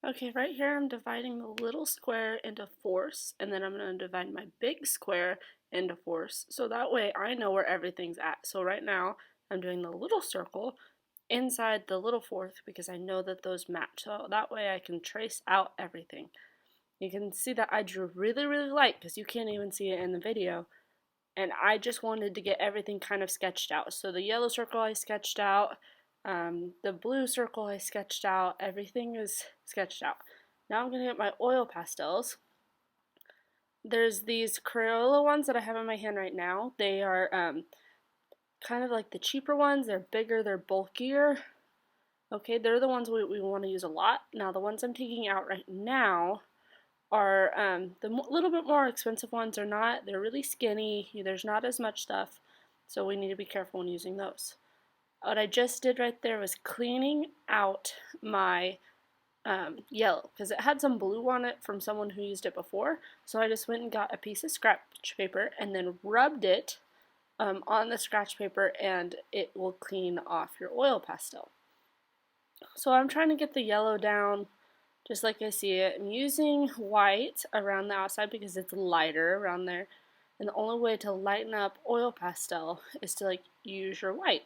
Okay, right here I'm dividing the little square into fourths, and then I'm going to divide my big square into fourths, so that way I know where everything's at. So right now I'm doing the little circle inside the little fourth because I know that those match, so that way I can trace out everything. You can see that I drew really light because you can't even see it in the video, and I just wanted to get everything kind of sketched out. So the yellow circle I sketched out, the blue circle I sketched out, everything is sketched out. Now I'm going to get my oil pastels. There's these Crayola ones that I have in my hand right now. They are kind of like the cheaper ones. They're bigger, they're bulkier. Okay, they're the ones we want to use a lot. Now the ones I'm taking out right now are the little bit more expensive ones. They're really skinny, there's not as much stuff, so we need to be careful when using those. What I just did right there was cleaning out my yellow because it had some blue on it from someone who used it before, so I just went and got a piece of scratch paper and then rubbed it on the scratch paper, and it will clean off your oil pastel. So I'm trying to get the yellow down just like I see it. I'm using white around the outside because it's lighter around there. And the only way to lighten up oil pastel is to use your white.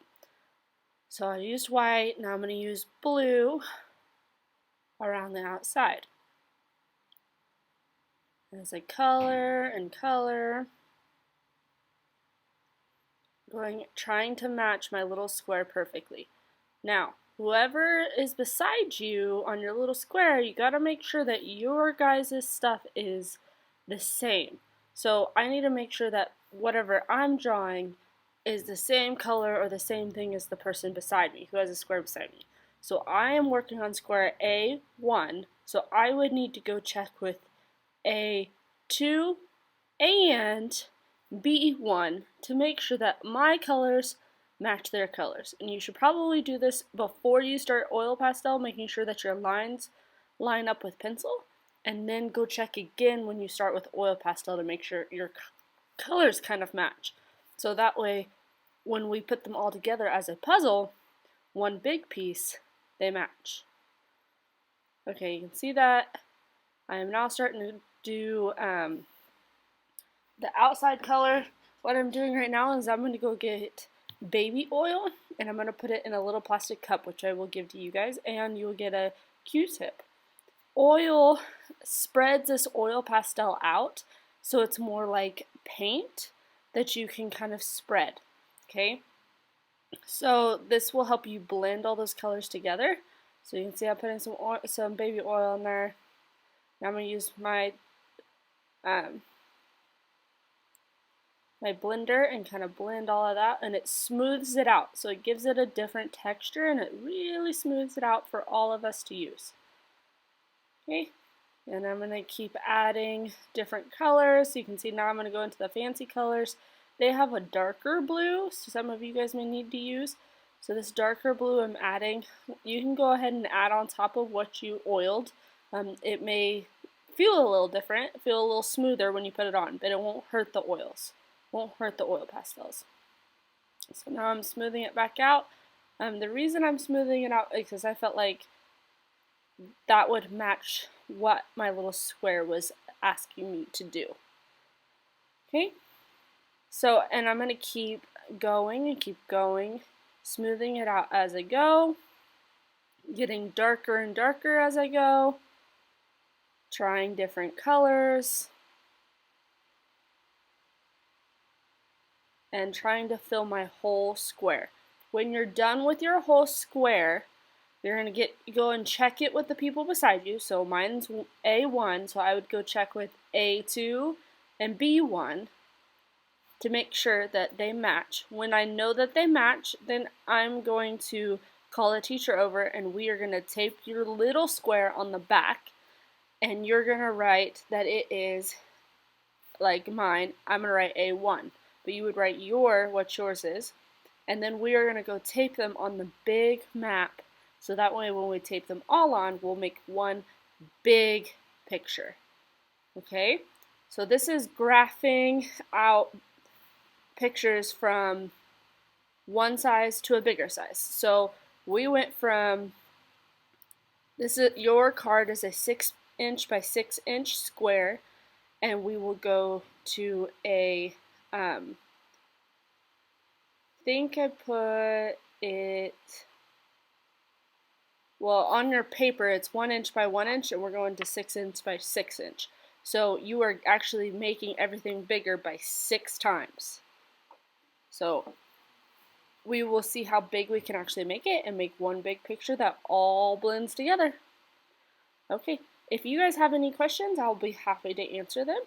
So I used white, now I'm going to use blue around the outside. As I color and color, trying to match my little square perfectly. Now, whoever is beside you on your little square, you gotta make sure that your guys' stuff is the same. So I need to make sure that whatever I'm drawing is the same color or the same thing as the person beside me who has a square beside me. So I am working on square A1, so I would need to go check with A2 and B1 to make sure that my colors match their colors. And you should probably do this before you start oil pastel, making sure that your lines line up with pencil, and then go check again when you start with oil pastel to make sure your colors kind of match. So that way, when we put them all together as a puzzle, one big piece, they match. Okay, you can see that. I am now starting to do the outside color. What I'm doing right now is I'm going to go get baby oil, and I'm going to put it in a little plastic cup, which I will give to you guys, and you'll get a Q-tip. Oil spreads this oil pastel out, so it's more like paint that you can kind of spread, okay? So this will help you blend all those colors together. So you can see I'm putting some baby oil in there. Now I'm going to use my blender and kind of blend all of that, and it smooths it out. So it gives it a different texture, and it really smooths it out for all of us to use. Okay, and I'm going to keep adding different colors. So you can see now I'm going to go into the fancy colors. They have a darker blue, so some of you guys may need to use. So this darker blue I'm adding. You can go ahead and add on top of what you oiled. It may feel a little different, feel a little smoother when you put it on, but it won't hurt the oils. Won't hurt the oil pastels. So now I'm smoothing it back out. The reason I'm smoothing it out is because I felt like that would match what my little square was asking me to do. Okay, so, and I'm going to keep going and keep going, smoothing it out as I go, getting darker and darker as I go, trying different colors, and trying to fill my whole square. When you're done with your whole square, you're going to go and check it with the people beside you. So mine's A1, so I would go check with A2 and B1 to make sure that they match. When I know that they match, then I'm going to call a teacher over, and we are going to tape your little square on the back, and you're going to write that it is, like mine, I'm going to write A1. But you would write what yours is, and then we are going to go tape them on the big map, so that way when we tape them all on, we'll make one big picture. Okay, so this is graphing out pictures from one size to a bigger size. So we went from Your card is a 6" by 6" square, and we will go to a think I put it, well, on your paper it's 1" by 1", and we're going to 6" by 6". So you are actually making everything bigger by 6 times. So we will see how big we can actually make it and make one big picture that all blends together. Okay, if you guys have any questions, I'll be happy to answer them.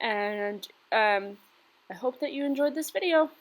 And I hope that you enjoyed this video.